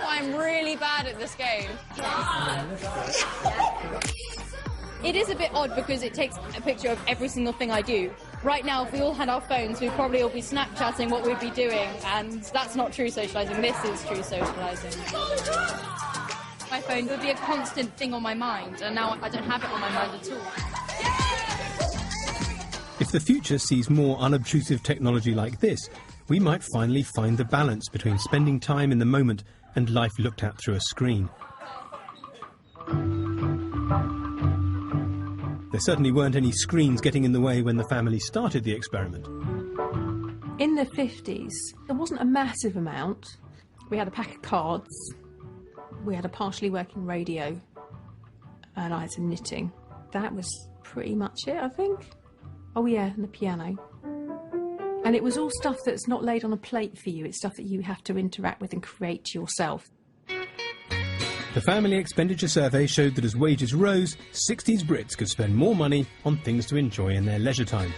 I'm really bad at this game. It is a bit odd because it takes a picture of every single thing I do, Right now, if we all had our phones, we'd probably all be Snapchatting what we'd be doing, and that's not true socialising. This is true socialising. My phone would be a constant thing on my mind, and now I don't have it on my mind at all. If the future sees more unobtrusive technology like this, we might finally find the balance between spending time in the moment and life looked at through a screen. There certainly weren't any screens getting in the way when the family started the experiment. In the 50s, there wasn't a massive amount. We had a pack of cards, we had a partially working radio, and I had some knitting. That was pretty much it, I think. Oh yeah, and the piano. And it was all stuff that's not laid on a plate for you, it's stuff that you have to interact with and create yourself. The family expenditure survey showed that as wages rose, 60s Brits could spend more money on things to enjoy in their leisure time.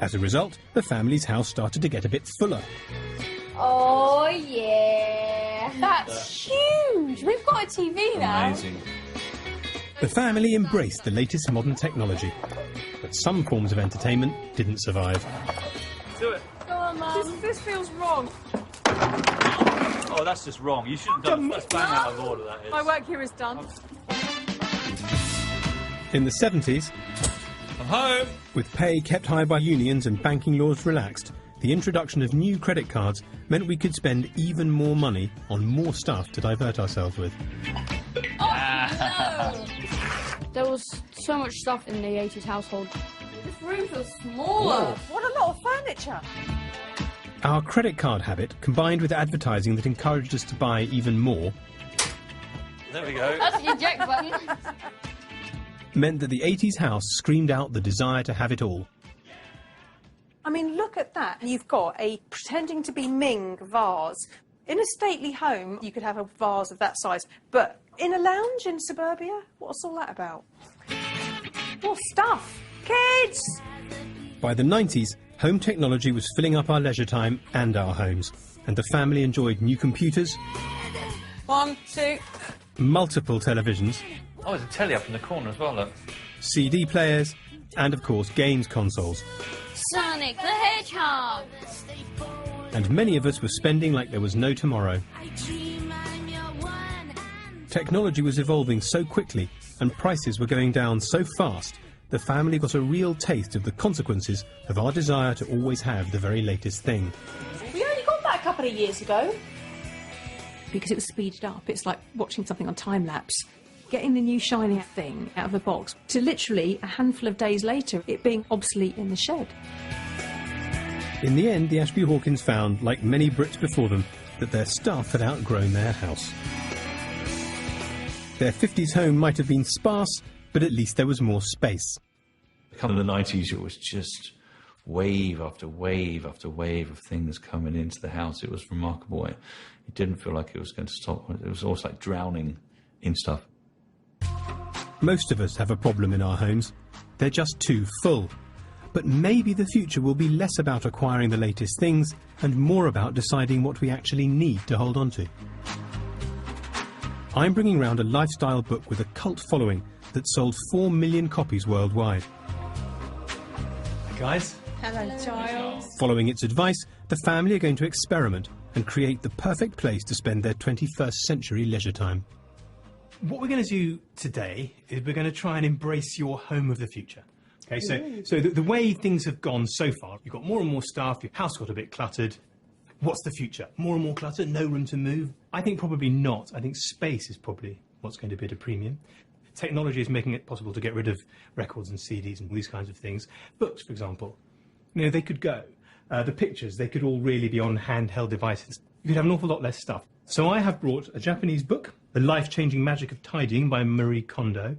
As a result, the family's house started to get a bit fuller. Oh, yeah. That's huge. We've got a TV now. Amazing. The family embraced the latest modern technology, but some forms of entertainment didn't survive. Do it. Go on, Mum. This feels wrong. Oh, that's just wrong. You shouldn't have done it. That's bang out of order, that is. My work here is done. In the 70s, I'm home. with pay kept high by unions and banking laws relaxed, the introduction of new credit cards meant we could spend even more money on more stuff to divert ourselves with. There was so much stuff in the 80s household. This room feels smaller. What a lot of furniture. Our credit card habit, combined with advertising that encouraged us to buy even more, There we go. That's the eject button. meant that the 80s house screamed out the desire to have it all. I mean, look at that. You've got a pretending to be Ming vase. In a stately home, you could have a vase of that size, but in a lounge in suburbia, what's all that about? More stuff. Kids! By the 90s, home technology was filling up our leisure time and our homes, and the family enjoyed new computers, 1, 2. multiple televisions, Oh, there's a telly up in the corner as well, look. CD players, and of course games consoles. Sonic the Hedgehog. And many of us were spending like there was no tomorrow. Technology was evolving so quickly and prices were going down so fast, the family got a real taste of the consequences of our desire to always have the very latest thing. We only got that a couple of years ago. Because it was speeded up. It's like watching something on time-lapse. Getting the new shiny thing out of the box to literally a handful of days later it being obsolete in the shed. In the end, the Ashby Hawkins found, like many Brits before them, that their stuff had outgrown their house. Their 50s home might have been sparse, but at least there was more space. Come in the 90s, it was just wave after wave after wave of things coming into the house. It was remarkable. It didn't feel like it was going to stop. It was almost like drowning in stuff. Most of us have a problem in our homes. They're just too full. But maybe the future will be less about acquiring the latest things and more about deciding what we actually need to hold on to. I'm bringing round a lifestyle book with a cult following that sold 4 million copies worldwide. Hi guys. Hello, child. Following its advice, the family are going to experiment and create the perfect place to spend their 21st century leisure time. What we're going to do today is we're going to try and embrace your home of the future. Okay, so the way things have gone so far, you've got more and more stuff, your house got a bit cluttered. What's the future? More and more clutter, no room to move? I think probably not. I think space is probably what's going to be at a premium. Technology is making it possible to get rid of records and CDs and these kinds of things. Books, for example, you know, they could go. The pictures, they could all really be on handheld devices. You could have an awful lot less stuff. So I have brought a Japanese book, The Life-Changing Magic of Tidying by Marie Kondo.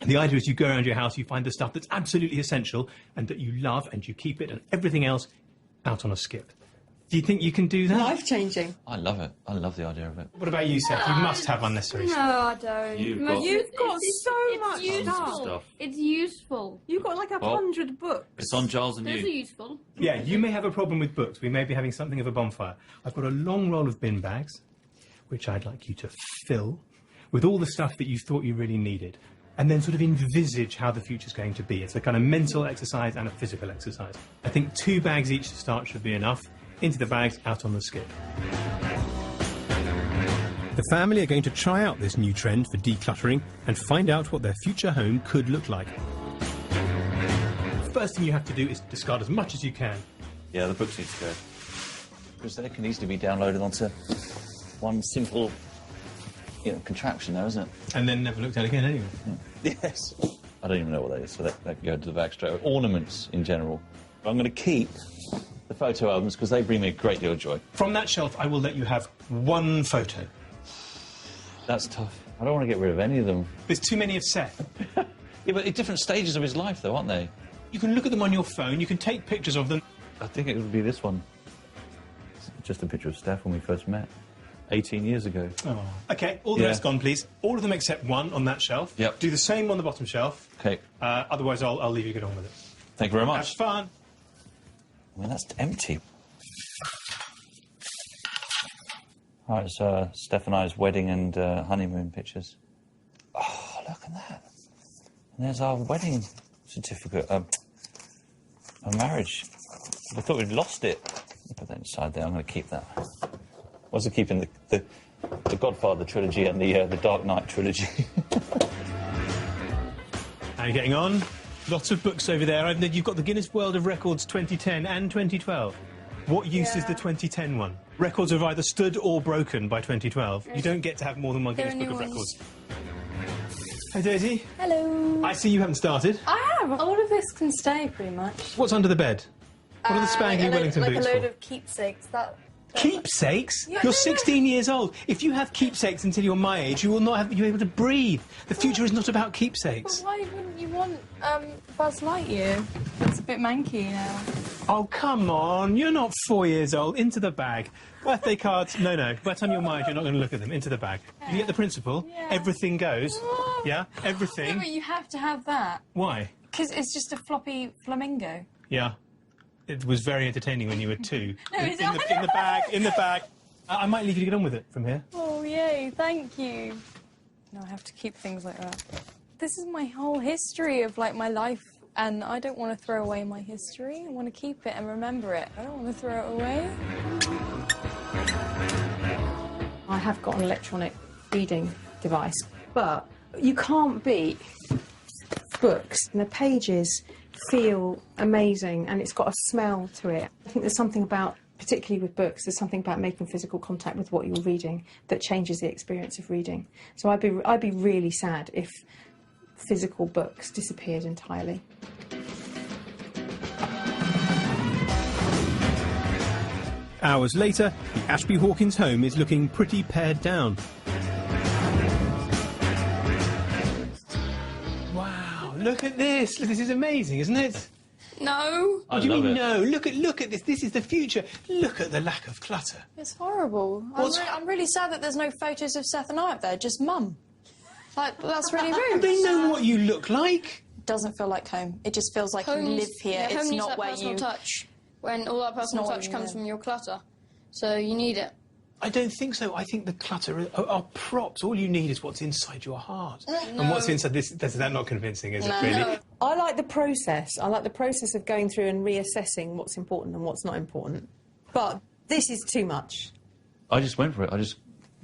The idea is you go around your house, you find the stuff that's absolutely essential and that you love and you keep it and everything else out on a skip. Do you think you can do that? Life-changing. I love it. I love the idea of it. What about you, Seth? You must have unnecessary No, stuff. I don't. You've Got so much stuff. It's useful. You've got like 100 books. It's on Giles and Those are you. useful. Yeah, you may have a problem with books. We may be having something of a bonfire. I've got a long roll of bin bags, which I'd like you to fill with all the stuff that you thought you really needed. and then sort of envisage how the future's going to be. It's a kind of mental exercise and a physical exercise. I think 2 bags each to start should be enough. Into the bags, out on the skip. The family are going to try out this new trend for decluttering and find out what their future home could look like. First thing you have to do is discard as much as you can. Yeah, the books need to go. Because they can easily be downloaded onto one simple, contraption there, isn't it? And then never looked at again anyway. Yeah. Yes. I don't even know what that is, so that can go into the bag straight away. Ornaments in general. I'm going to keep the photo albums because they bring me a great deal of joy. From that shelf, I will let you have 1 photo. That's tough. I don't want to get rid of any of them. There's too many of Seth. Yeah, but at different stages of his life, though, aren't they? You can look at them on your phone, you can take pictures of them. I think it would be this one. It's just a picture of Steph when we first met, 18 years ago. Oh. OK, all the rest gone, please. All of them except 1 on that shelf. Yep. Do the same on the bottom shelf. OK. Otherwise, I'll leave you get on with it. Thank you very much. Have fun. I mean, that's empty. Oh, it's Steph and I's wedding and honeymoon pictures. Oh, look at that. And there's our wedding certificate, a marriage. I thought we'd lost it. I'll put that inside there. I'm going to keep that. I was keeping the Godfather trilogy and the Dark Knight trilogy. How are you getting on? Lots of books over there. You've got the Guinness World of Records 2010 and 2012. What use is the 2010 one? Records have either stood or broken by 2012. You don't get to have more than 1 Guinness Book of Records. Hey, Daisy. Hello. I see you haven't started. I have. All of this can stay, pretty much. What's under the bed? What are the spangly Wellington like boots a load for? of keepsakes. Keepsakes? Yeah, You're no. 16 years old. If you have keepsakes until you're my age, you will not be able to breathe. The future is not about keepsakes. But why wouldn't you want Buzz Lightyear? It's a bit manky now. Oh, come on. You're not 4 years old. Into the bag. Birthday cards. No. By the time you're my age, you're not going to look at them. Into the bag. You get the principle? Yeah. Everything goes. Yeah? Everything. No, but you have to have that. Why? Because it's just a floppy flamingo. Yeah. It was very entertaining when you were 2. No, in the bag. I might leave you to get on with it from here. Oh, yay, thank you. No, I have to keep things like that. This is my whole history of, my life, and I don't want to throw away my history. I want to keep it and remember it. I don't want to throw it away. I have got an electronic reading device, but you can't beat books. And the pages feel amazing, and it's got a smell to it. I think there's something about, particularly with books, there's something about making physical contact with what you're reading that changes the experience of reading. So I'd be really sad if physical books disappeared entirely. Hours later, the Ashby Hawkins home is looking pretty pared down. Wow, look at this. This is amazing, isn't it? No. What do you mean no? Look at this. This is the future. Look at the lack of clutter. It's horrible. I'm really sad that there's no photos of Seth and I up there, just Mum. That's really rude. They know what you look like. Doesn't feel like home. It just feels like you live here. Yeah, it's home needs not that where personal you touch. When all that personal touch comes from your clutter. So you need it. I don't think so. I think the clutter are props. All you need is what's inside your heart. No. And what's inside this, that's not convincing, is it, really? No. I like the process. I like the process of going through and reassessing what's important and what's not important. But this is too much. I just went for it.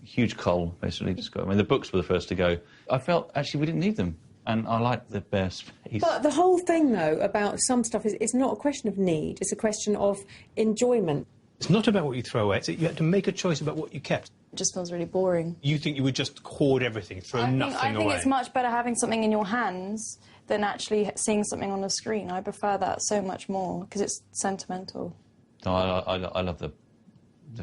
Huge cull, basically. The books were the first to go. I felt, actually, we didn't need them. And I like the bare space. But the whole thing, though, about some stuff is it's not a question of need. It's a question of enjoyment. It's not about what you throw away. You had to make a choice about what you kept. It just feels really boring. You think you would just hoard everything, throw nothing away? I think it's much better having something in your hands than actually seeing something on a screen. I prefer that so much more because it's sentimental. No, I love the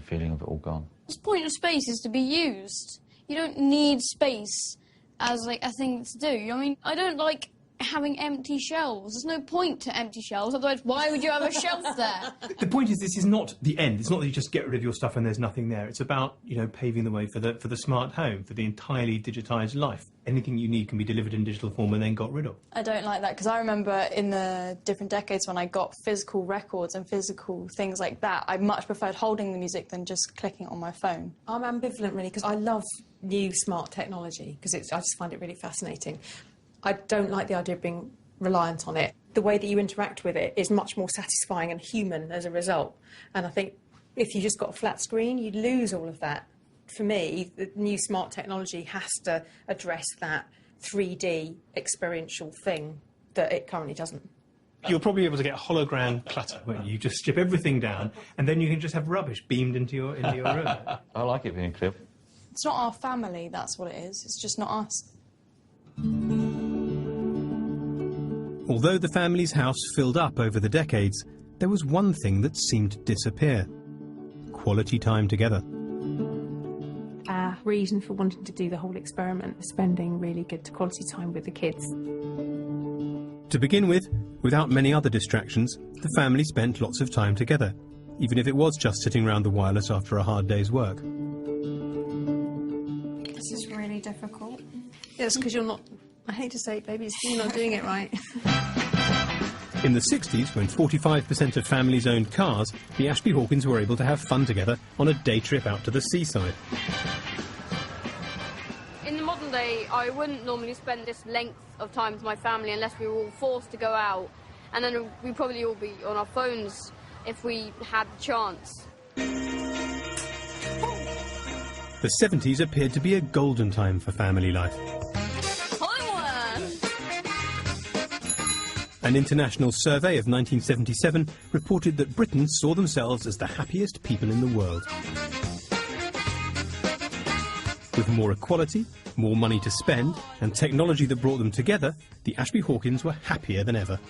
feeling of it all gone. The point of space is to be used. You don't need space as a thing to do. I mean, I don't like having empty shelves. There's no point to empty shelves, otherwise why would you have a shelf there? The point is, this is not the end. It's not that you just get rid of your stuff and there's nothing there. It's about, paving the way for the smart home, for the entirely digitised life. Anything you need can be delivered in digital form and then got rid of. I don't like that because I remember in the different decades when I got physical records and physical things like that, I much preferred holding the music than just clicking it on my phone. I'm ambivalent, really, because I love new smart technology because I just find it really fascinating. I don't like the idea of being reliant on it. The way that you interact with it is much more satisfying and human as a result. And I think if you just got a flat screen, you'd lose all of that. For me, the new smart technology has to address that 3D experiential thing that it currently doesn't. You'll probably be able to get a hologram clutter where you just strip everything down and then you can just have rubbish beamed into your room. I like it being clear. It's not our family, that's what it is. It's just not us. Although the family's house filled up over the decades, there was one thing that seemed to disappear: quality time together. Our reason for wanting to do the whole experiment is spending really good quality time with the kids. To begin with, without many other distractions, the family spent lots of time together, even if it was just sitting around the wireless after a hard day's work. This is really difficult. Yes, because you're not... I hate to say it, baby, you're not doing it right. In the 60s, when 45% of families owned cars, the Ashby Hawkins were able to have fun together on a day trip out to the seaside. In the modern day, I wouldn't normally spend this length of time with my family unless we were all forced to go out, and then we'd probably all be on our phones if we had the chance. The 70s appeared to be a golden time for family life. An international survey of 1977 reported that Britons saw themselves as the happiest people in the world. With more equality, more money to spend, and technology that brought them together, the Ashby Hawkins were happier than ever.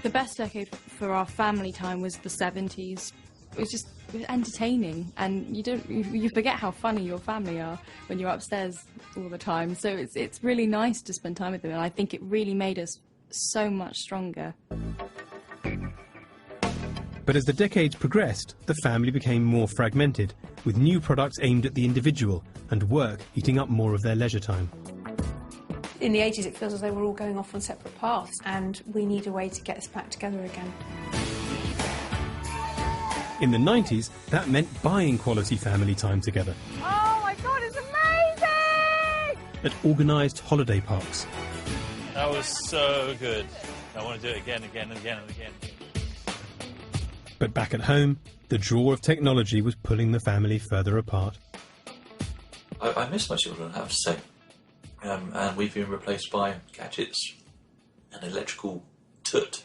The best decade for our family time was the 70s. It was just entertaining, and you forget how funny your family are when you're upstairs all the time. So it's really nice to spend time with them, and I think it really made us so much stronger. But as the decades progressed, the family became more fragmented, with new products aimed at the individual and work eating up more of their leisure time. In the 80s, it feels as though we're all going off on separate paths, and we need a way to get us back together again. In the 90s, that meant buying quality family time together. Oh my God, it's amazing! At organised holiday parks. That was so good. I want to do it again, again, and again, and again. But back at home, the draw of technology was pulling the family further apart. I miss my children, I have to say. And we've been replaced by gadgets and electrical toot.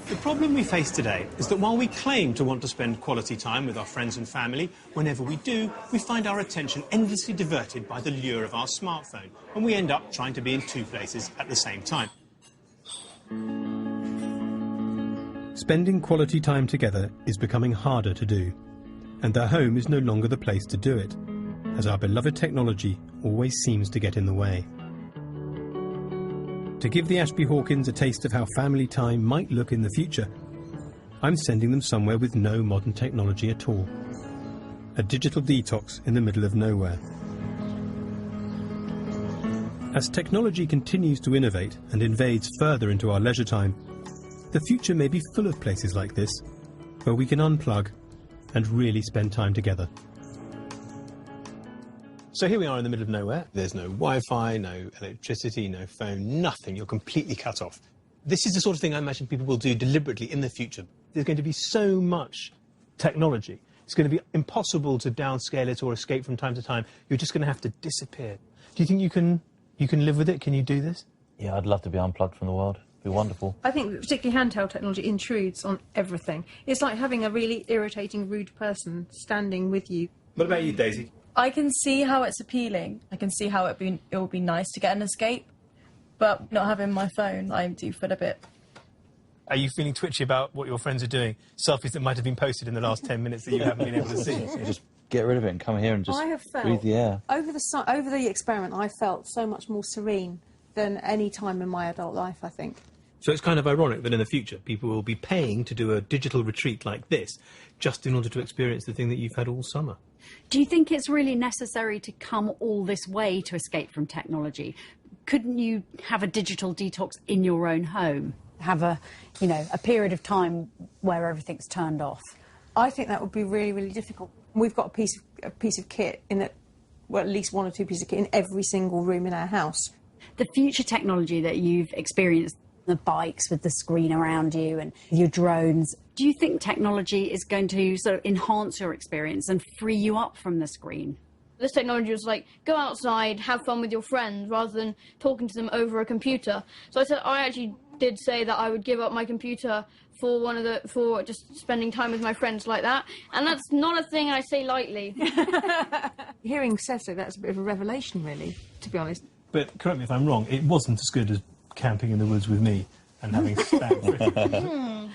The problem we face today is that while we claim to want to spend quality time with our friends and family, whenever we do, we find our attention endlessly diverted by the lure of our smartphone, and we end up trying to be in two places at the same time. Spending quality time together is becoming harder to do, and their home is no longer the place to do it, as our beloved technology always seems to get in the way. To give the Ashby Hawkins a taste of how family time might look in the future, I'm sending them somewhere with no modern technology at all. A digital detox in the middle of nowhere. As technology continues to innovate and invades further into our leisure time, the future may be full of places like this, where we can unplug and really spend time together. So here we are in the middle of nowhere. There's no Wi-Fi, no electricity, no phone, nothing. You're completely cut off. This is the sort of thing I imagine people will do deliberately in the future. There's going to be so much technology. It's going to be impossible to downscale it or escape from time to time. You're just going to have to disappear. Do you think you can live with it? Can you do this? Yeah, I'd love to be unplugged from the world. It'd be wonderful. I think particularly handheld technology intrudes on everything. It's like having a really irritating, rude person standing with you. What about you, Daisy? I can see how it's appealing. I can see how it would be nice to get an escape, but not having my phone, I do feel a bit. Are you feeling twitchy about what your friends are doing? Selfies that might have been posted in the last 10 minutes that you haven't been able to see? Just get rid of it and come here and just breathe the air. Over the experiment, I felt so much more serene than any time in my adult life, I think. So it's kind of ironic that in the future people will be paying to do a digital retreat like this just in order to experience the thing that you've had all summer. Do you think it's really necessary to come all this way to escape from technology? Couldn't you have a digital detox in your own home? Have a period of time where everything's turned off? I think that would be really, really difficult. We've got a piece of kit in it, well, at least one or two pieces of kit in every single room in our house. The future technology that you've experienced, the bikes with the screen around you and your drones, do you think technology is going to sort of enhance your experience and free you up from the screen? This technology was like, go outside, have fun with your friends, rather than talking to them over a computer. So I actually did say that I would give up my computer for just spending time with my friends like that. And that's not a thing I say lightly. Hearing said so, that's a bit of a revelation, really, to be honest. But correct me if I'm wrong, it wasn't as good as camping in the woods with me and having spam.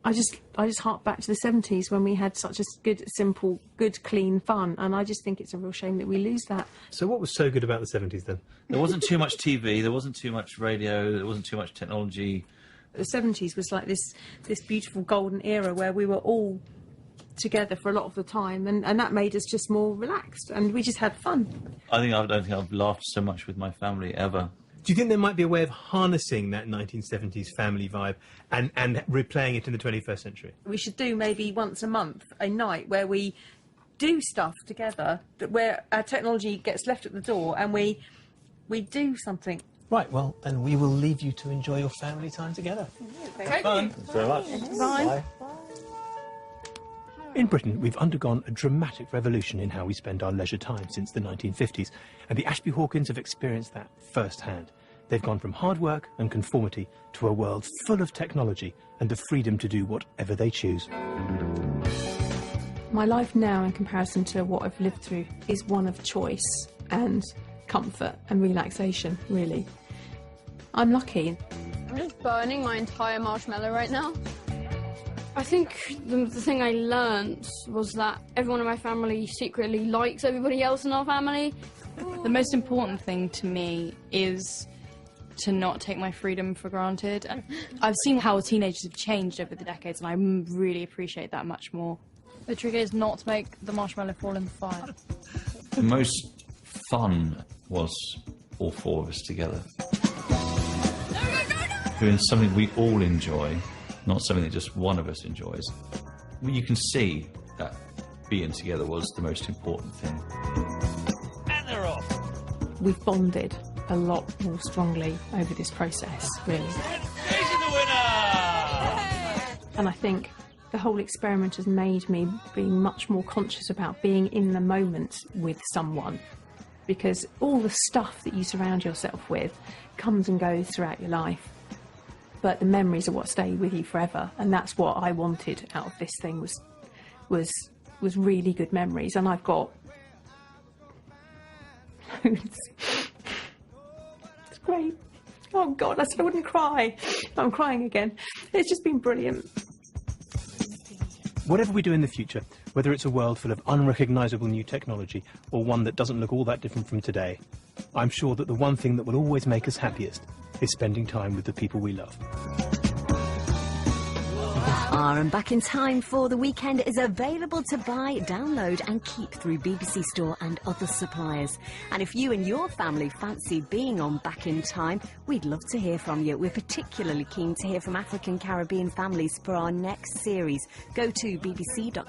I just hark back to the 70s when we had such a good, simple, good, clean fun, and I just think it's a real shame that we lose that. So what was so good about the 70s then? There wasn't too much TV, there wasn't too much radio, there wasn't too much technology. The 70s was like this beautiful golden era where we were all together for a lot of the time, and that made us just more relaxed, and we just had fun. I don't think I've laughed so much with my family ever. Do you think there might be a way of harnessing that 1970s family vibe and replaying it in the 21st century? We should do maybe once a month a night where we do stuff together, where our technology gets left at the door and we do something. Right, well, then we will leave you to enjoy your family time together. Have fun. Thanks very much. Bye. In Britain, we've undergone a dramatic revolution in how we spend our leisure time since the 1950s, and the Ashby Hawkins have experienced that firsthand. They've gone from hard work and conformity to a world full of technology and the freedom to do whatever they choose. My life now, in comparison to what I've lived through, is one of choice and comfort and relaxation, really. I'm lucky. I'm just burning my entire marshmallow right now. I think the thing I learnt was that everyone in my family secretly likes everybody else in our family. The most important thing to me is to not take my freedom for granted. And I've seen how teenagers have changed over the decades, and I really appreciate that much more. The trick is not to make the marshmallow fall in the fire. The most fun was all four of us together. Doing something we all enjoy, not something that just one of us enjoys. I mean, you can see that being together was the most important thing. And they're off. We've bonded a lot more strongly over this process, really. He's the winner! And I think the whole experiment has made me being much more conscious about being in the moment with someone, because all the stuff that you surround yourself with comes and goes throughout your life. But the memories are what stay with you forever, and that's what I wanted out of this thing was really good memories, and I've got loads. It's great. Oh God, I said I wouldn't cry. I'm crying again. It's just been brilliant. Whatever we do in the future, whether it's a world full of unrecognisable new technology or one that doesn't look all that different from today, I'm sure that the one thing that will always make us happiest is spending time with the people we love. And Back in Time for the Weekend is available to buy, download and keep through BBC Store and other suppliers. And if you and your family fancy being on Back in Time, we'd love to hear from you. We're particularly keen to hear from African Caribbean families for our next series. Go to bbc.co.uk/take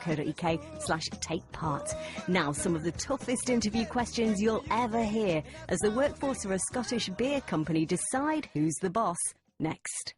part. Now, some of the toughest interview questions you'll ever hear as the workforce of a Scottish beer company decide who's the boss. Next.